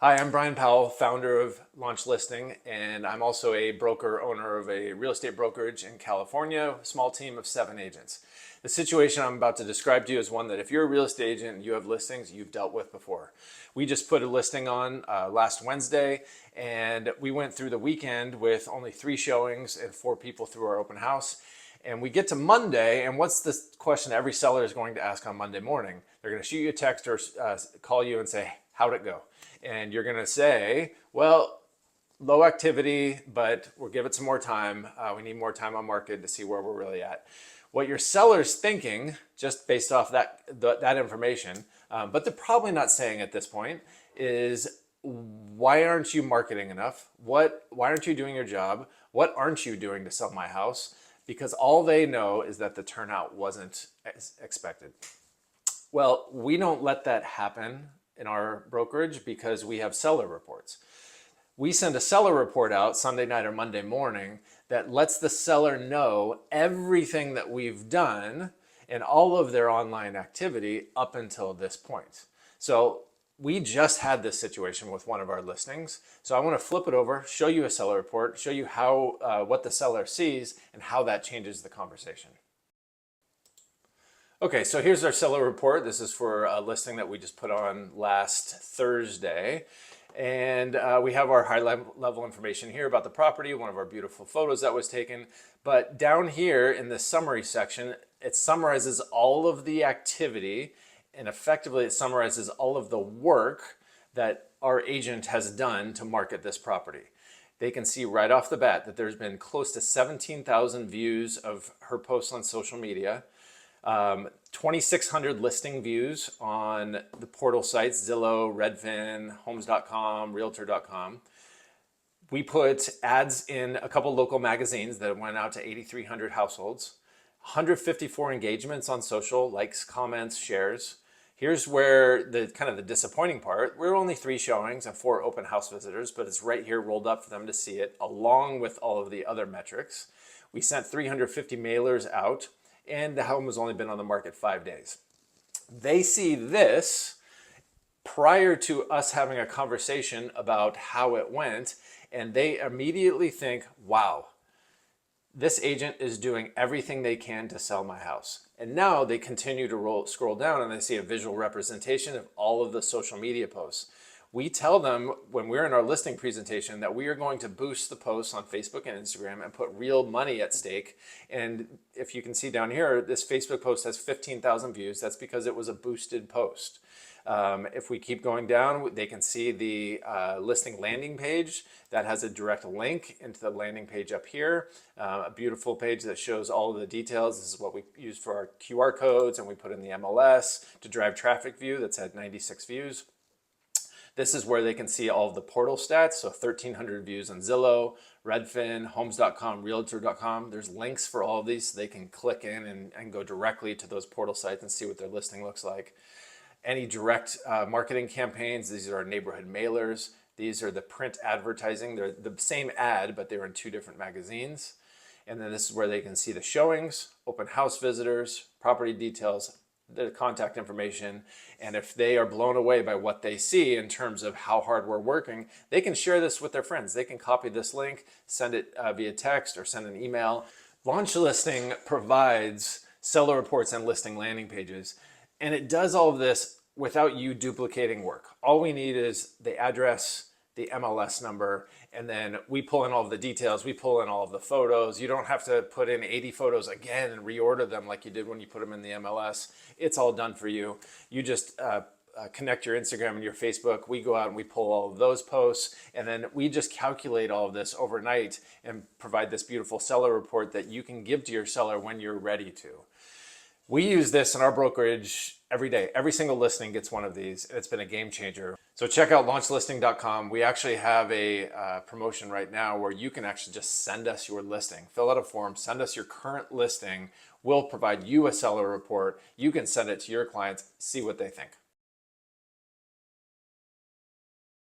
Hi, I'm Brian Powell, founder of Launch Listing, and I'm also a broker, owner of a real estate brokerage in California, a small team of 7 agents. The situation I'm about to describe to you is one that if you're a real estate agent and you have listings, you've dealt with before. We just put a listing on last Wednesday, and we went through the weekend with only 3 showings and 4 people through our open house. And we get to Monday, and what's the question every seller is going to ask on Monday morning? They're going to shoot you a text or call you and say, how'd it go? And you're going to say, well, low activity, but we'll give it some more time. We need more time on market to see where we're really at. What your seller's thinking, just based off that information, but they're probably not saying at this point, is why aren't you marketing enough? Why aren't you doing your job? What aren't you doing to sell my house? Because all they know is that the turnout wasn't as expected. Well, we don't let that happen in our brokerage because we have seller reports. We send a seller report out Sunday night or Monday morning that lets the seller know everything that we've done and all of their online activity up until this point. So we just had this situation with one of our listings. So I want to flip it over, show you a seller report, show you how what the seller sees and how that changes the conversation. Okay, so here's our seller report. This is for a listing that we just put on last Thursday. And we have our high level information here about the property, one of our beautiful photos that was taken. But down here in the summary section, it summarizes all of the activity, and effectively it summarizes all of the work that our agent has done to market this property. They can see right off the bat that there's been close to 17,000 views of her posts on social media. 2,600 listing views on the portal sites, Zillow, Redfin, Homes.com, Realtor.com. We put ads in a couple local magazines that went out to 8,300 households, 154 engagements on social, likes, comments, shares. Here's where the kind of the disappointing part. We're only 3 showings and 4 open house visitors, but it's right here rolled up for them to see it along with all of the other metrics. We sent 350 mailers out, and the home has only been on the market 5 days. They see this prior to us having a conversation about how it went, and they immediately think, wow, this agent is doing everything they can to sell my house. And now they continue to scroll down and they see a visual representation of all of the social media posts. We tell them when we're in our listing presentation that we are going to boost the posts on Facebook and Instagram and put real money at stake. And if you can see down here, this Facebook post has 15,000 views. That's because it was a boosted post. If we keep going down, they can see the listing landing page that has a direct link into the landing page up here. A beautiful page that shows all of the details. This is what we use for our QR codes, and we put in the MLS to drive traffic view that's at 96 views. This is where they can see all of the portal stats, so 1,300 views on Zillow, Redfin, Homes.com, Realtor.com. There's links for all of these, so they can click in and go directly to those portal sites and see what their listing looks like. Any direct marketing campaigns, these are our neighborhood mailers. These are the print advertising. They're the same ad, but they're in 2 different magazines. And then this is where they can see the showings, open house visitors, property details, the contact information, and if they are blown away by what they see in terms of how hard we're working, they can share this with their friends. They can copy this link, send it via text or send an email. Launch Listing provides seller reports and listing landing pages, and it does all of this without you duplicating work. All we need is the address, the MLS number, and then we pull in all of the details, we pull in all of the photos. You don't have to put in 80 photos again and reorder them like you did when you put them in the MLS. It's all done for you. You just connect your Instagram and your Facebook. We go out and we pull all of those posts, and then we just calculate all of this overnight and provide this beautiful seller report that you can give to your seller when you're ready to. We use this in our brokerage every day. Every single listing gets one of these. It's been a game changer. So check out launchlisting.com. We actually have a promotion right now where you can actually just send us your listing. Fill out a form, send us your current listing. We'll provide you a seller report. You can send it to your clients, see what they think.